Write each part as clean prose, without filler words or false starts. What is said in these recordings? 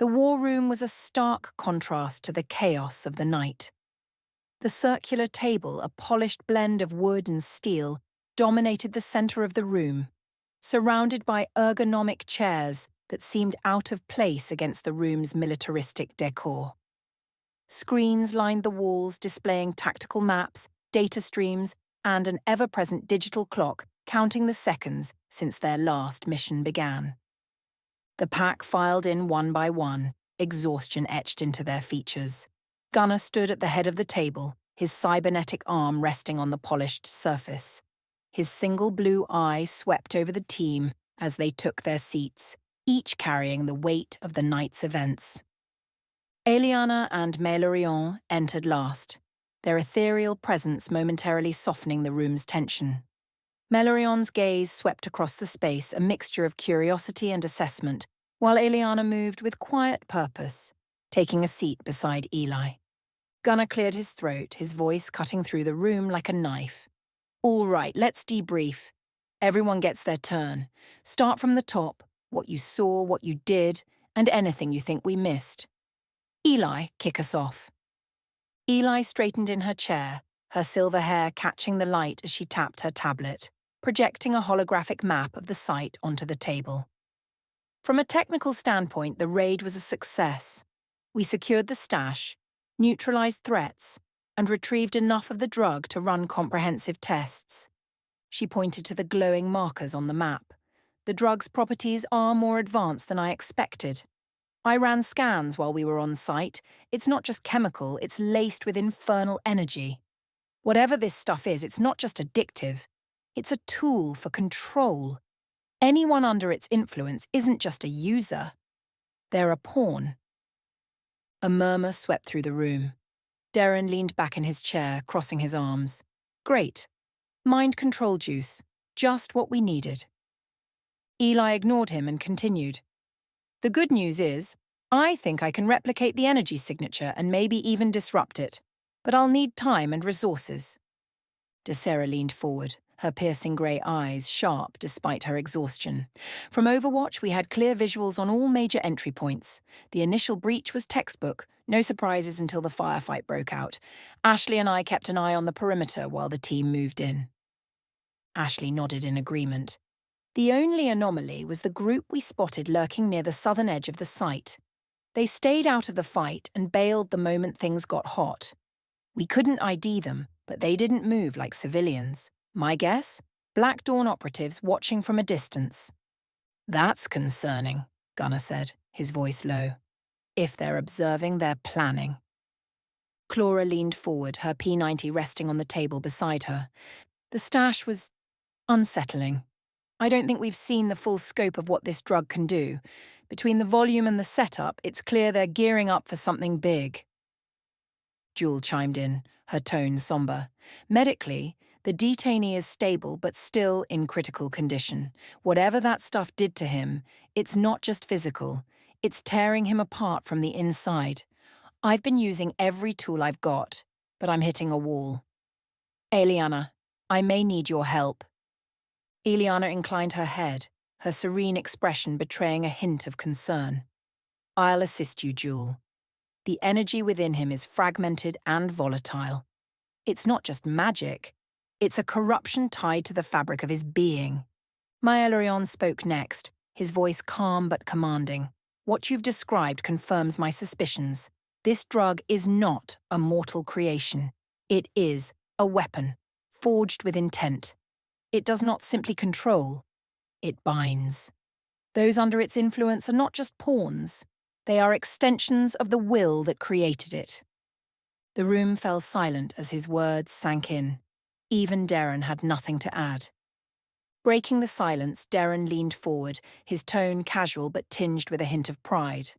The war room was a stark contrast to the chaos of the night. The circular table, a polished blend of wood and steel, dominated the center of the room, surrounded by ergonomic chairs that seemed out of place against the room's militaristic decor. Screens lined the walls displaying tactical maps, data streams, and an ever-present digital clock counting the seconds since their last mission began. The pack filed in one by one, exhaustion etched into their features. Gunnar stood at the head of the table, his cybernetic arm resting on the polished surface. His single blue eye swept over the team as they took their seats, each carrying the weight of the night's events. Eliana and Mélorion entered last, their ethereal presence momentarily softening the room's tension. Mélorion's gaze swept across the space, a mixture of curiosity and assessment, while Eliana moved with quiet purpose, taking a seat beside Eli. Gunnar cleared his throat, his voice cutting through the room like a knife. "All right, let's debrief. Everyone gets their turn. Start from the top, what you saw, what you did, and anything you think we missed. Eli, kick us off." Eli straightened in her chair, her silver hair catching the light as she tapped her tablet, projecting a holographic map of the site onto the table. From a technical standpoint, the raid was a success. We secured the stash, neutralized threats, and retrieved enough of the drug to run comprehensive tests. She pointed to the glowing markers on the map. The drug's properties are more advanced than I expected. I ran scans while we were on site. It's not just chemical, it's laced with infernal energy. Whatever this stuff is, it's not just addictive. It's a tool for control. Anyone under its influence isn't just a user. They're a pawn. A murmur swept through the room. Darren leaned back in his chair, crossing his arms. Great. Mind control juice. Just what we needed. Eli ignored him and continued. The good news is, I think I can replicate the energy signature and maybe even disrupt it. But I'll need time and resources. DeSera leaned forward, her piercing grey eyes sharp despite her exhaustion. From Overwatch, we had clear visuals on all major entry points. The initial breach was textbook, no surprises until the firefight broke out. Ashley and I kept an eye on the perimeter while the team moved in. Ashley nodded in agreement. The only anomaly was the group we spotted lurking near the southern edge of the site. They stayed out of the fight and bailed the moment things got hot. We couldn't ID them, but they didn't move like civilians. My guess? Black Dawn operatives watching from a distance. That's concerning, Gunnar said, his voice low. If they're observing, they're planning. Clara leaned forward, her P90 resting on the table beside her. The stash was unsettling. I don't think we've seen the full scope of what this drug can do. Between the volume and the setup, it's clear they're gearing up for something big. Jewel chimed in, her tone somber. Medically, the detainee is stable but still in critical condition. Whatever that stuff did to him, it's not just physical. It's tearing him apart from the inside. I've been using every tool I've got, but I'm hitting a wall. Eliana, I may need your help. Eliana inclined her head, her serene expression betraying a hint of concern. I'll assist you, Jewel. The energy within him is fragmented and volatile. It's not just magic. It's a corruption tied to the fabric of his being. Mélorion spoke next, his voice calm but commanding. What you've described confirms my suspicions. This drug is not a mortal creation. It is a weapon, forged with intent. It does not simply control, it binds. Those under its influence are not just pawns. They are extensions of the will that created it. The room fell silent as his words sank in. Even Darren had nothing to add. Breaking the silence, Darren leaned forward, his tone casual but tinged with a hint of pride.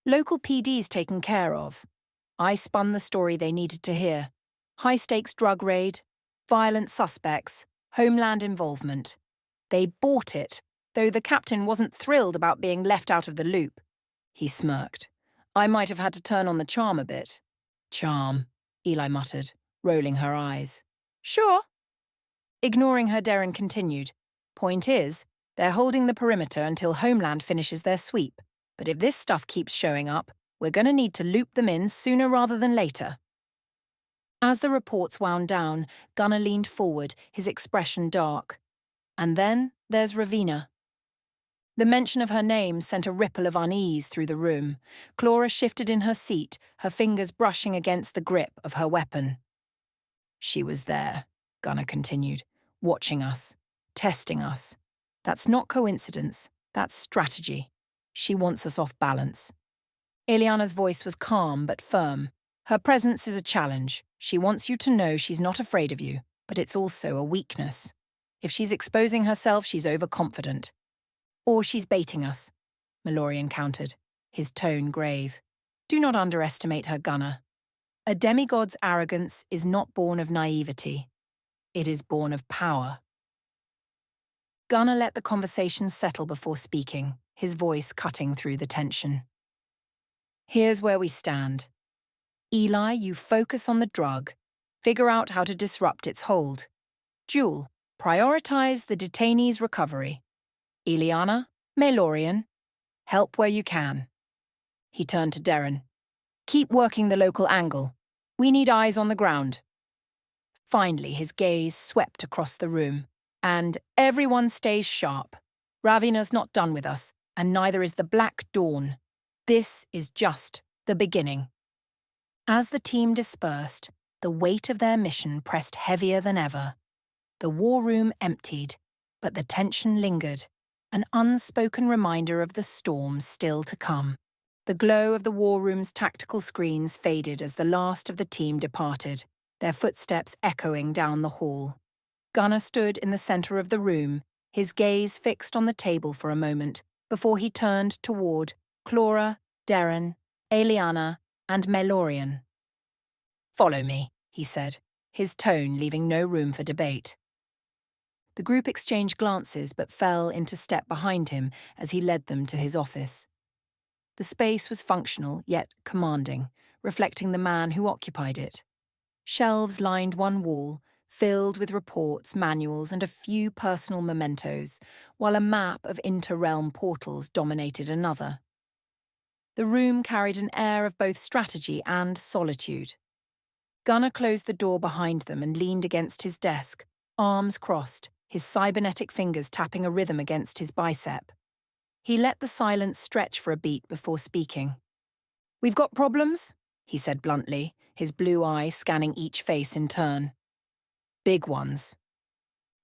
Local PD's taken care of. I spun the story they needed to hear. High-stakes drug raid, violent suspects, homeland involvement. They bought it, though the captain wasn't thrilled about being left out of the loop. He smirked. I might have had to turn on the charm a bit. Charm, Eli muttered, rolling her eyes. Sure. Ignoring her, Darren continued. Point is, they're holding the perimeter until Homeland finishes their sweep. But if this stuff keeps showing up, we're going to need to loop them in sooner rather than later. As the reports wound down, Gunnar leaned forward, his expression dark. And then there's Ravina. The mention of her name sent a ripple of unease through the room. Clara shifted in her seat, her fingers brushing against the grip of her weapon. She was there, Gunnar continued, watching us, testing us. That's not coincidence, that's strategy. She wants us off balance. Eliana's voice was calm but firm. Her presence is a challenge. She wants you to know she's not afraid of you, but it's also a weakness. If she's exposing herself, she's overconfident. Or she's baiting us, Malorian countered, his tone grave. Do not underestimate her, Gunnar. A demigod's arrogance is not born of naivety. It is born of power. Gunnar let the conversation settle before speaking, his voice cutting through the tension. Here's where we stand. Eli, you focus on the drug. Figure out how to disrupt its hold. Jewel, prioritize the detainee's recovery. Eliana, Malorian, help where you can. He turned to Darren. Keep working the local angle. We need eyes on the ground. Finally, his gaze swept across the room. And everyone stays sharp. Ravina's not done with us, and neither is the Black Dawn. This is just the beginning. As the team dispersed, the weight of their mission pressed heavier than ever. The war room emptied, but the tension lingered, an unspoken reminder of the storm still to come. The glow of the war room's tactical screens faded as the last of the team departed, their footsteps echoing down the hall. Gunnar stood in the center of the room, his gaze fixed on the table for a moment, before he turned toward Clara, Darren, Eliana, and Malorian. Follow me, he said, his tone leaving no room for debate. The group exchanged glances but fell into step behind him as he led them to his office. The space was functional yet commanding, reflecting the man who occupied it. Shelves lined one wall, filled with reports, manuals, and a few personal mementos, while a map of inter-realm portals dominated another. The room carried an air of both strategy and solitude. Gunnar closed the door behind them and leaned against his desk, arms crossed, his cybernetic fingers tapping a rhythm against his bicep. He let the silence stretch for a beat before speaking. We've got problems, he said bluntly, his blue eye scanning each face in turn. Big ones.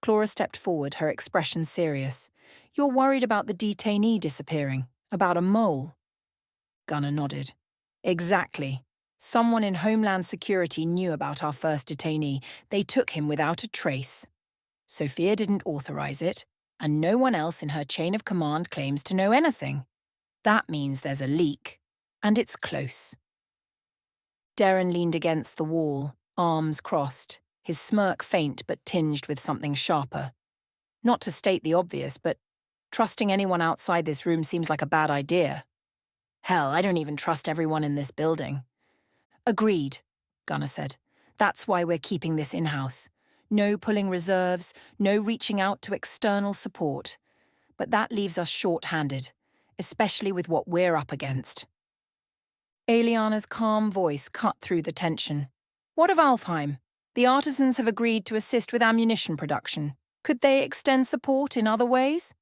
Clara stepped forward, her expression serious. You're worried about the detainee disappearing, about a mole. Gunnar nodded. Exactly. Someone in Homeland Security knew about our first detainee. They took him without a trace. Sophia didn't authorize it, and no one else in her chain of command claims to know anything. That means there's a leak, and it's close. Darren leaned against the wall, arms crossed, his smirk faint but tinged with something sharper. Not to state the obvious, but trusting anyone outside this room seems like a bad idea. Hell, I don't even trust everyone in this building. Agreed, Gunnar said. That's why we're keeping this in-house. No pulling reserves, no reaching out to external support. But that leaves us short-handed, especially with what we're up against. Eliana's calm voice cut through the tension. What of Alfheim? The artisans have agreed to assist with ammunition production. Could they extend support in other ways?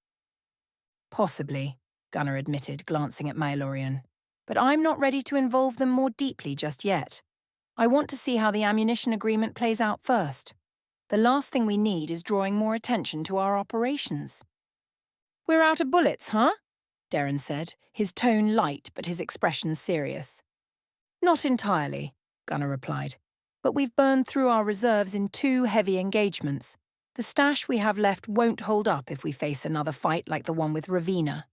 Possibly, Gunnar admitted, glancing at Malorian. But I'm not ready to involve them more deeply just yet. I want to see how the ammunition agreement plays out first. The last thing we need is drawing more attention to our operations. We're out of bullets, huh? Darren said, his tone light but his expression serious. Not entirely, Gunnar replied. But we've burned through our reserves in 2 heavy engagements. The stash we have left won't hold up if we face another fight like the one with Ravina.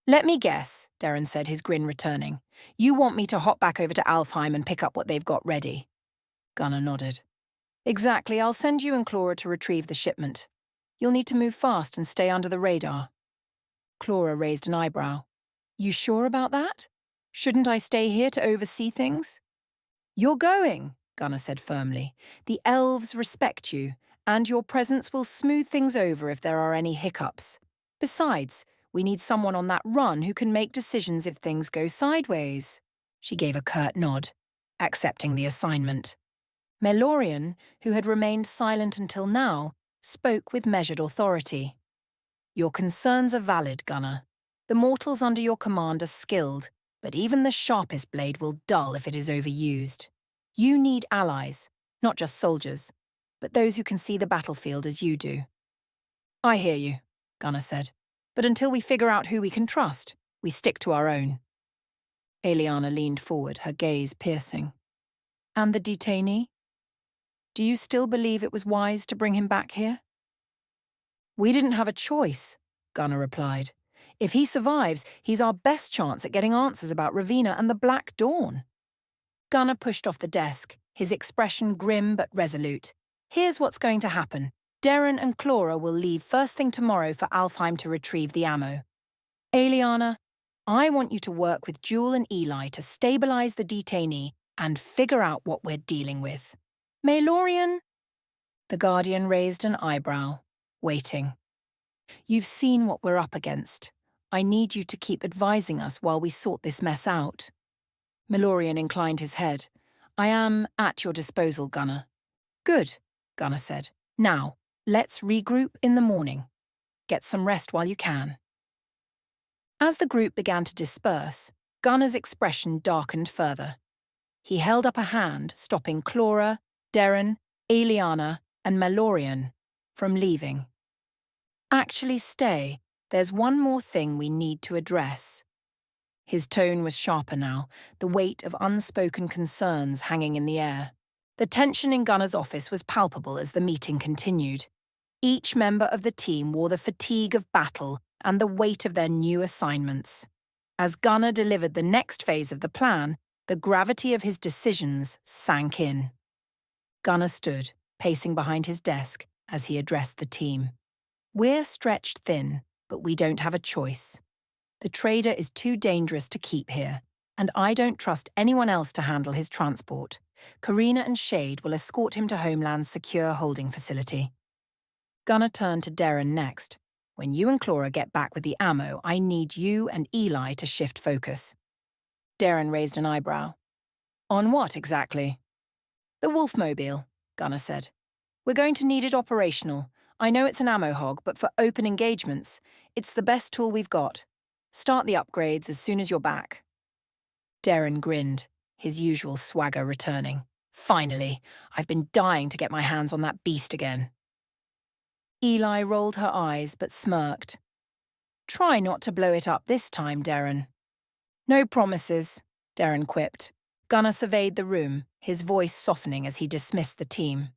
Let me guess, Darren said, his grin returning. You want me to hop back over to Alfheim and pick up what they've got ready? Gunnar nodded. Exactly, I'll send you and Clara to retrieve the shipment. You'll need to move fast and stay under the radar. Clara raised an eyebrow. You sure about that? Shouldn't I stay here to oversee things? You're going, Gunnar said firmly. The elves respect you, and your presence will smooth things over if there are any hiccups. Besides, We need someone on that run who can make decisions if things go sideways. She gave a curt nod, accepting the assignment. Melorian, who had remained silent until now, spoke with measured authority. Your concerns are valid, Gunner. The mortals under your command are skilled, but even the sharpest blade will dull if it is overused. You need allies, not just soldiers, but those who can see the battlefield as you do. I hear you, Gunner said, but until we figure out who we can trust, we stick to our own. Eliana leaned forward, her gaze piercing. And the detainee? Do you still believe it was wise to bring him back here? We didn't have a choice, Gunner replied. If he survives, he's our best chance at getting answers about Ravina and the Black Dawn. Gunner pushed off the desk, his expression grim but resolute. Here's what's going to happen. Darren and Clara will leave first thing tomorrow for Alfheim to retrieve the ammo. Eliana, I want you to work with Jewel and Eli to stabilize the detainee and figure out what we're dealing with. Melorian? The Guardian raised an eyebrow, waiting. You've seen what we're up against. I need you to keep advising us while we sort this mess out. Melorian inclined his head. I am at your disposal, Gunner. Good, Gunner said. Now, let's regroup in the morning. Get some rest while you can. As the group began to disperse, Gunner's expression darkened further. He held up a hand, stopping Clara, Darren, Eliana, and Melorian from leaving. Actually, stay. There's one more thing we need to address. His tone was sharper now, the weight of unspoken concerns hanging in the air. The tension in Gunner's office was palpable as the meeting continued. Each member of the team wore the fatigue of battle and the weight of their new assignments. As Gunner delivered the next phase of the plan, the gravity of his decisions sank in. Gunner stood, pacing behind his desk, as he addressed the team. We're stretched thin, but we don't have a choice. The trader is too dangerous to keep here, and I don't trust anyone else to handle his transport. Karina and Shade will escort him to Homeland's secure holding facility. Gunner turned to Darren next. When you and Clara get back with the ammo, I need you and Eli to shift focus. Darren raised an eyebrow. On what exactly? The Wolfmobile, Gunner said. We're going to need it operational. I know it's an ammo hog, but for open engagements, it's the best tool we've got. Start the upgrades as soon as you're back. Darren grinned, his usual swagger returning. Finally, I've been dying to get my hands on that beast again. Eli rolled her eyes but smirked. Try not to blow it up this time, Darren. No promises, Darren quipped. Gunner surveyed the room, his voice softening as he dismissed the team.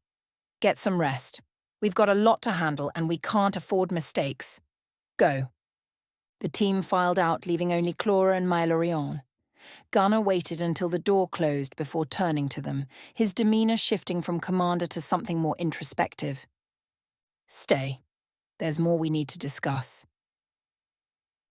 Get some rest. We've got a lot to handle and we can't afford mistakes. Go. The team filed out, leaving only Clara and Melorian. Gunner waited until the door closed before turning to them, his demeanor shifting from commander to something more introspective. Stay. There's more we need to discuss.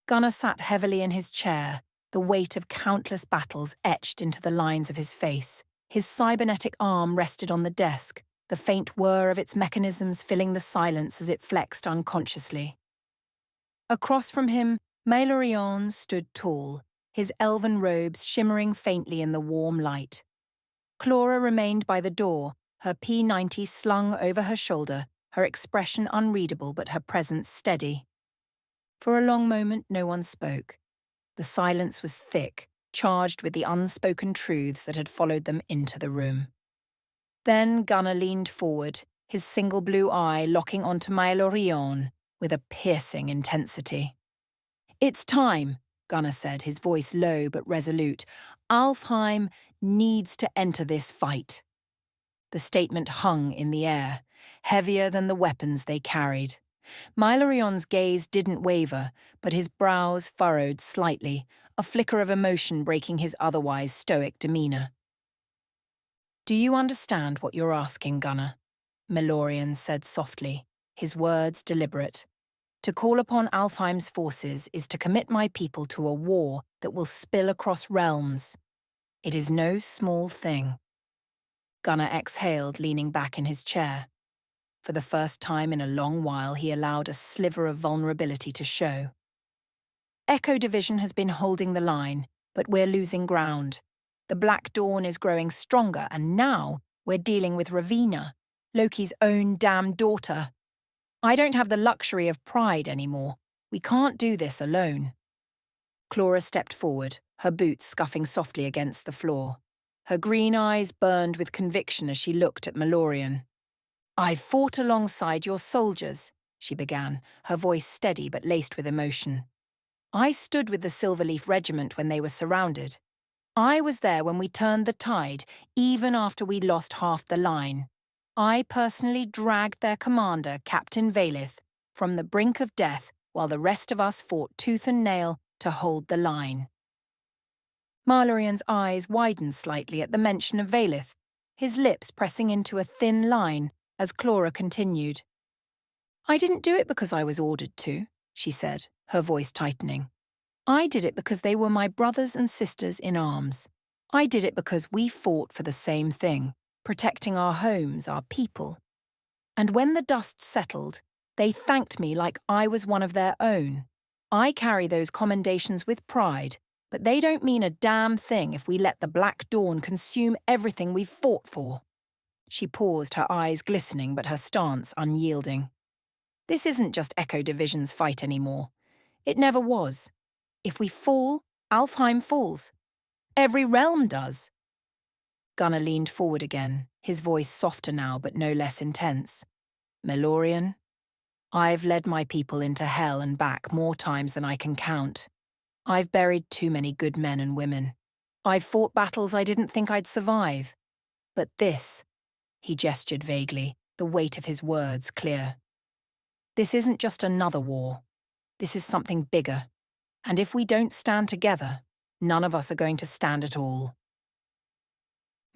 Gunner sat heavily in his chair, the weight of countless battles etched into the lines of his face. His cybernetic arm rested on the desk, the faint whir of its mechanisms filling the silence as it flexed unconsciously. Across from him, Melorian stood tall, his elven robes shimmering faintly in the warm light. Clara remained by the door, her P90 slung over her shoulder, her expression unreadable but her presence steady. For a long moment, no one spoke. The silence was thick, charged with the unspoken truths that had followed them into the room. Then Gunner leaned forward, his single blue eye locking onto Melorian with a piercing intensity. It's time, Gunner said, his voice low but resolute. Alfheim needs to enter this fight. The statement hung in the air, heavier than the weapons they carried. Melorian's gaze didn't waver, but his brows furrowed slightly, a flicker of emotion breaking his otherwise stoic demeanor. Do you understand what you're asking, Gunner? Melorian said softly, his words deliberate. To call upon Alfheim's forces is to commit my people to a war that will spill across realms. It is no small thing. Gunner exhaled, leaning back in his chair. For the first time in a long while, he allowed a sliver of vulnerability to show. Echo Division has been holding the line, but we're losing ground. The Black Dawn is growing stronger, and now we're dealing with Ravina, Loki's own damned daughter. I don't have the luxury of pride anymore. We can't do this alone. Clara stepped forward, her boots scuffing softly against the floor. Her green eyes burned with conviction as she looked at Malorian. "I fought alongside your soldiers," she began, her voice steady but laced with emotion. "I stood with the Silverleaf Regiment when they were surrounded. I was there when we turned the tide, even after we lost half the line. I personally dragged their commander, Captain Valith, from the brink of death while the rest of us fought tooth and nail to hold the line." Malorian's eyes widened slightly at the mention of Valith, his lips pressing into a thin line as Clara continued. "I didn't do it because I was ordered to," she said, her voice tightening. "I did it because they were my brothers and sisters in arms. I did it because we fought for the same thing, protecting our homes, our people. And when the dust settled, they thanked me like I was one of their own. I carry those commendations with pride, but they don't mean a damn thing if we let the Black Dawn consume everything we've fought for." She paused, her eyes glistening but her stance unyielding. "This isn't just Echo Division's fight anymore. It never was. If we fall, Alfheim falls. Every realm does." Gunnar leaned forward again, his voice softer now but no less intense. "Malorian, I've led my people into hell and back more times than I can count. I've buried too many good men and women. I've fought battles I didn't think I'd survive. But this," he gestured vaguely, the weight of his words clear. "This isn't just another war. This is something bigger. And if we don't stand together, none of us are going to stand at all."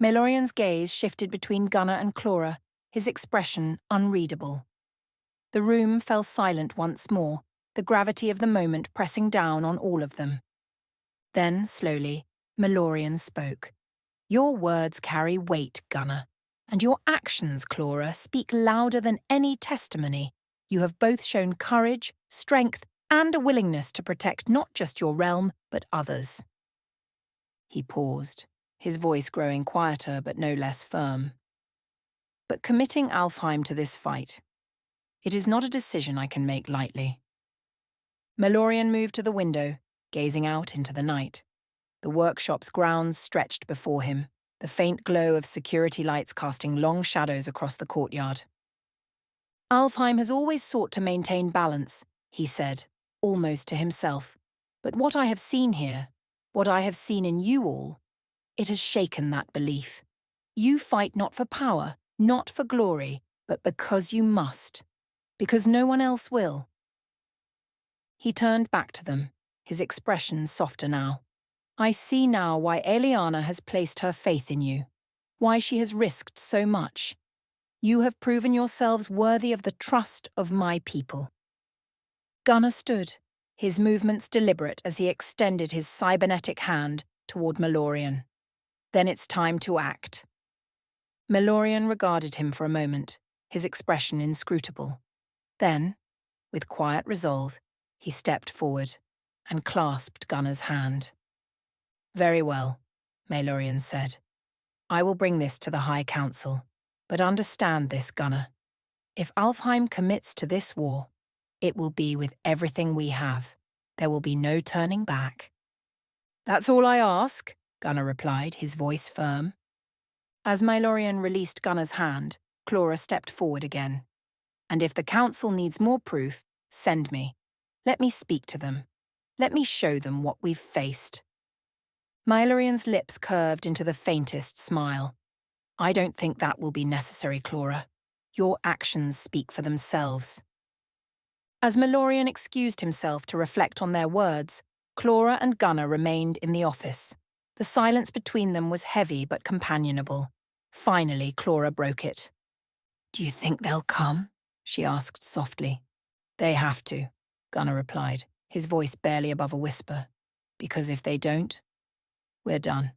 Malorian's gaze shifted between Gunnar and Clara, his expression unreadable. The room fell silent once more, the gravity of the moment pressing down on all of them. Then, slowly, Malorian spoke. "Your words carry weight, Gunnar, and your actions, Clara, speak louder than any testimony. You have both shown courage, strength, and a willingness to protect not just your realm, but others." He paused, his voice growing quieter but no less firm. "But committing Alfheim to this fight, it is not a decision I can make lightly." Malorian moved to the window, gazing out into the night. The workshop's grounds stretched before him, the faint glow of security lights casting long shadows across the courtyard. "Alfheim has always sought to maintain balance," he said, almost to himself. "But what I have seen here, what I have seen in you all, it has shaken that belief. You fight not for power, not for glory, but because you must. Because no one else will." He turned back to them, his expression softer now. "I see now why Eliana has placed her faith in you, why she has risked so much. You have proven yourselves worthy of the trust of my people." Gunnar stood, his movements deliberate as he extended his cybernetic hand toward Malorian. "Then it's time to act." Malorian regarded him for a moment, his expression inscrutable. Then, with quiet resolve, he stepped forward and clasped Gunnar's hand. "Very well," Malorian said. "I will bring this to the High Council. But understand this, Gunnar. If Alfheim commits to this war, it will be with everything we have. There will be no turning back." "That's all I ask," Gunnar replied, his voice firm. As Malorian released Gunnar's hand, Clara stepped forward again. "And if the Council needs more proof, send me. Let me speak to them. Let me show them what we've faced." Malorian's lips curved into the faintest smile. "I don't think that will be necessary, Clara. Your actions speak for themselves." As Malorian excused himself to reflect on their words, Clara and Gunnar remained in the office. The silence between them was heavy but companionable. Finally, Clara broke it. "Do you think they'll come?" she asked softly. "They have to," Gunnar replied, his voice barely above a whisper. "Because if they don't, we're done."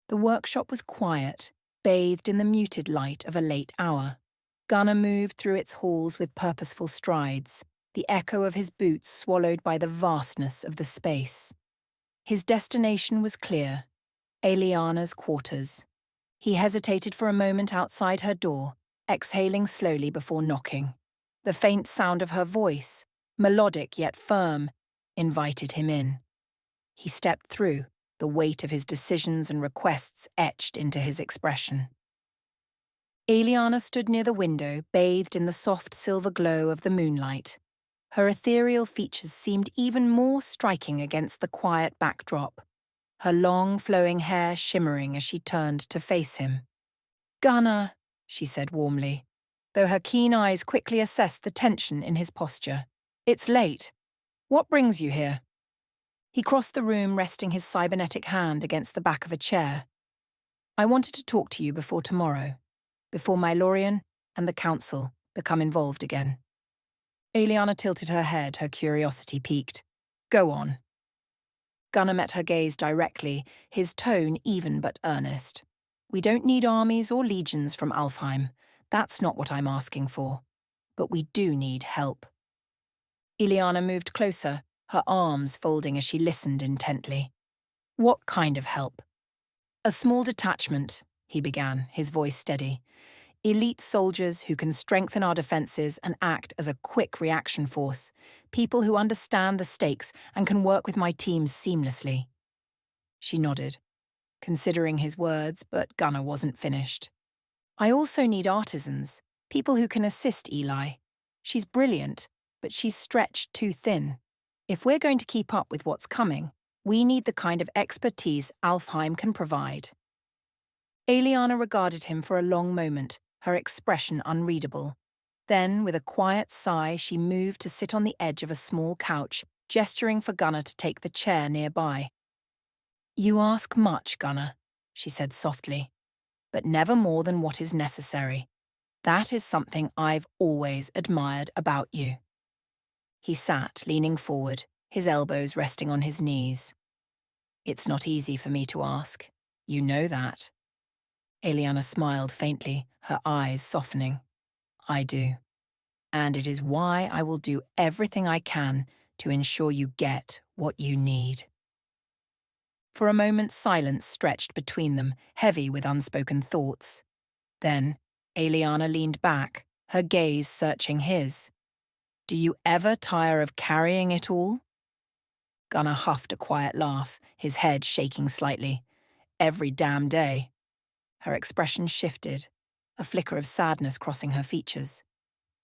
The workshop was quiet, bathed in the muted light of a late hour. Gunnar moved through its halls with purposeful strides, the echo of his boots swallowed by the vastness of the space. His destination was clear, Aeliana's quarters. He hesitated for a moment outside her door, exhaling slowly before knocking. The faint sound of her voice, melodic yet firm, invited him in. He stepped through, the weight of his decisions and requests etched into his expression. Aeliana stood near the window, bathed in the soft silver glow of the moonlight. Her ethereal features seemed even more striking against the quiet backdrop, her long, flowing hair shimmering as she turned to face him. "Gunnar," she said warmly, though her keen eyes quickly assessed the tension in his posture. "It's late. What brings you here?" He crossed the room, resting his cybernetic hand against the back of a chair. "I wanted to talk to you before tomorrow, before Mylorian and the Council become involved again." Aeliana tilted her head, her curiosity piqued. "Go on." Gunnar met her gaze directly, his tone even but earnest. "We don't need armies or legions from Alfheim. That's not what I'm asking for. But we do need help." Aeliana moved closer, her arms folding as she listened intently. "What kind of help?" "A small detachment," he began, his voice steady. "Elite soldiers who can strengthen our defences and act as a quick reaction force. People who understand the stakes and can work with my teams seamlessly." She nodded, considering his words, but Gunnar wasn't finished. "I also need artisans, people who can assist Eli. She's brilliant, but she's stretched too thin. If we're going to keep up with what's coming, we need the kind of expertise Alfheim can provide." Aeliana regarded him for a long moment, her expression unreadable. Then, with a quiet sigh, she moved to sit on the edge of a small couch, gesturing for Gunnar to take the chair nearby. "You ask much, Gunnar," she said softly, "but never more than what is necessary. That is something I've always admired about you." He sat, leaning forward, his elbows resting on his knees. "It's not easy for me to ask. You know that." Aeliana smiled faintly, her eyes softening. "I do. And it is why I will do everything I can to ensure you get what you need." For a moment, silence stretched between them, heavy with unspoken thoughts. Then, Aeliana leaned back, her gaze searching his. "Do you ever tire of carrying it all?" Gunnar huffed a quiet laugh, his head shaking slightly. "Every damn day." Her expression shifted, a flicker of sadness crossing her features.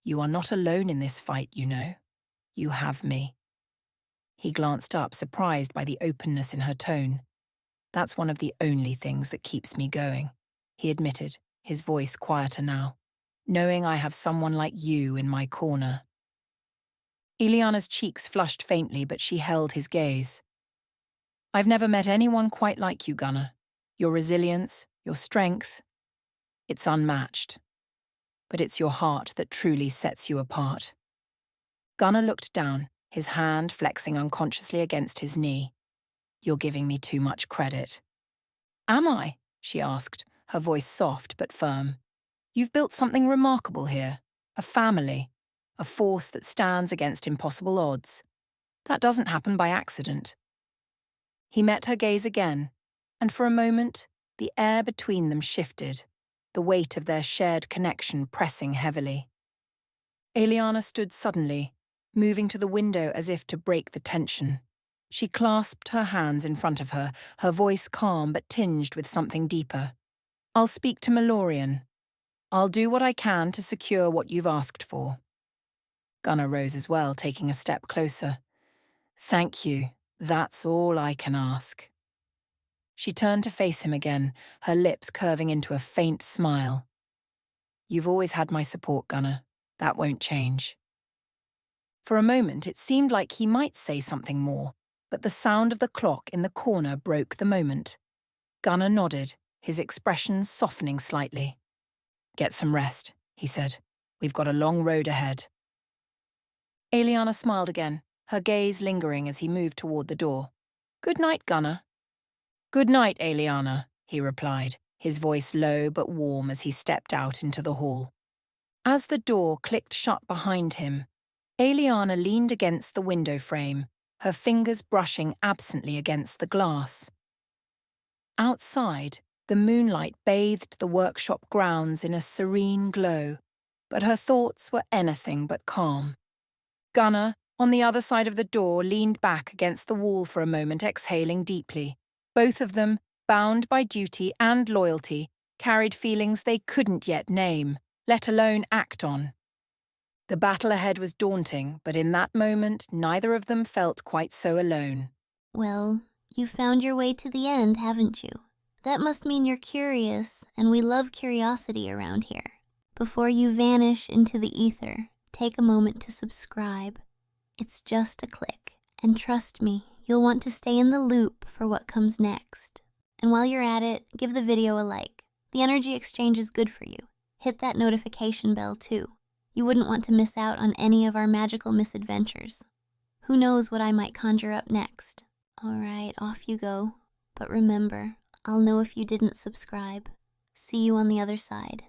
"You are not alone in this fight, you know. You have me." He glanced up, surprised by the openness in her tone. "That's one of the only things that keeps me going," he admitted, his voice quieter now. "Knowing I have someone like you in my corner." Ileana's cheeks flushed faintly, but she held his gaze. "I've never met anyone quite like you, Gunnar. Your resilience, your strength, it's unmatched. But it's your heart that truly sets you apart." Gunnar looked down, his hand flexing unconsciously against his knee. "You're giving me too much credit." "Am I?" she asked, her voice soft but firm. "You've built something remarkable here. A family. A force that stands against impossible odds. That doesn't happen by accident." He met her gaze again, and for a moment, the air between them shifted, the weight of their shared connection pressing heavily. Aeliana stood suddenly, moving to the window as if to break the tension. She clasped her hands in front of her, her voice calm but tinged with something deeper. "I'll speak to Mylorian. I'll do what I can to secure what you've asked for." Gunnar rose as well, taking a step closer. "Thank you. That's all I can ask." She turned to face him again, her lips curving into a faint smile. "You've always had my support, Gunnar. That won't change." For a moment, it seemed like he might say something more, but the sound of the clock in the corner broke the moment. Gunnar nodded, his expression softening slightly. "Get some rest," he said. "We've got a long road ahead." Aeliana smiled again, her gaze lingering as he moved toward the door. "Good night, Gunnar." "Good night, Aeliana," he replied, his voice low but warm as he stepped out into the hall. As the door clicked shut behind him, Eliana leaned against the window frame, her fingers brushing absently against the glass. Outside, the moonlight bathed the workshop grounds in a serene glow, but her thoughts were anything but calm. Gunnar, on the other side of the door, leaned back against the wall for a moment, exhaling deeply. Both of them, bound by duty and loyalty, carried feelings they couldn't yet name, let alone act on. The battle ahead was daunting, but in that moment, neither of them felt quite so alone. Well, you found your way to the end, haven't you? That must mean you're curious, and we love curiosity around here. Before you vanish into the ether, take a moment to subscribe. It's just a click, and trust me, you'll want to stay in the loop for what comes next. And while you're at it, give the video a like. The energy exchange is good for you. Hit that notification bell too. You wouldn't want to miss out on any of our magical misadventures. Who knows what I might conjure up next? Alright, off you go. But remember, I'll know if you didn't subscribe. See you on the other side.